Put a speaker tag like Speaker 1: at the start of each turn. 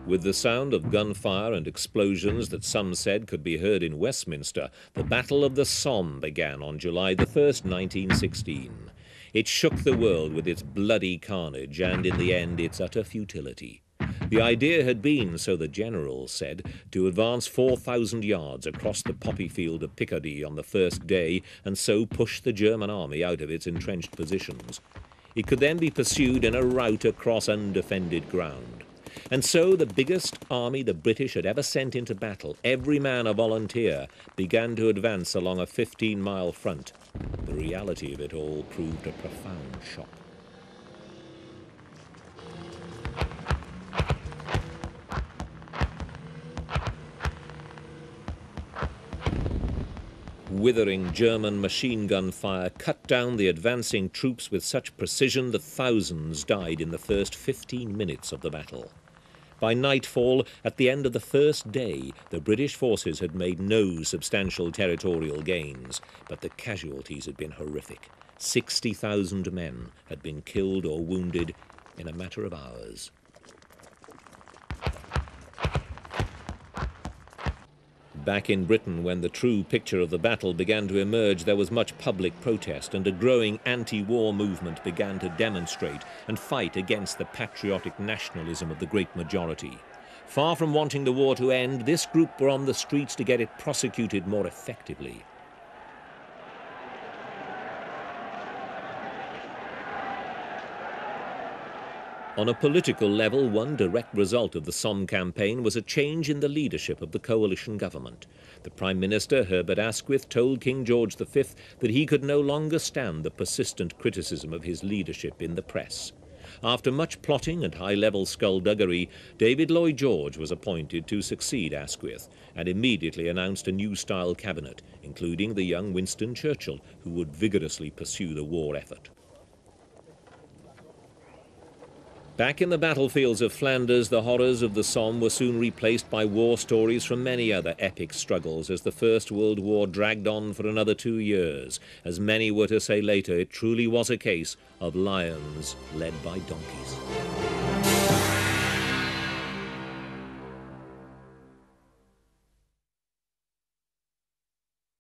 Speaker 1: With the sound of gunfire and explosions that some said could be heard in Westminster, the Battle of the Somme began on July the 1st, 1916. It shook the world with its bloody carnage and, in the end, its utter futility. The idea had been, so the generals said, to advance 4,000 yards across the poppy field of Picardy on the first day and so push the German army out of its entrenched positions. It could then be pursued in a rout across undefended ground. And so the biggest army the British had ever sent into battle, every man a volunteer, began to advance along a 15-mile front. The reality of it all proved a profound shock. Withering German machine gun fire cut down the advancing troops with such precision that thousands died in the first 15 minutes of the battle. By nightfall, at the end of the first day, the British forces had made no substantial territorial gains, but the casualties had been horrific. 60,000 men had been killed or wounded in a matter of hours. Back in Britain, when the true picture of the battle began to emerge, there was much public protest, and a growing anti-war movement began to demonstrate and fight against the patriotic nationalism of the great majority. Far from wanting the war to end, this group were on the streets to get it prosecuted more effectively. On a political level, one direct result of the Somme campaign was a change in the leadership of the coalition government. The Prime Minister, Herbert Asquith, told King George V that he could no longer stand the persistent criticism of his leadership in the press. After much plotting and high-level skullduggery, David Lloyd George was appointed to succeed Asquith and immediately announced a new-style cabinet, including the young Winston Churchill, who would vigorously pursue the war effort. Back in the battlefields of Flanders, the horrors of the Somme were soon replaced by war stories from many other epic struggles as the First World War dragged on for another 2 years. As many were to say later, it truly was a case of lions led by donkeys.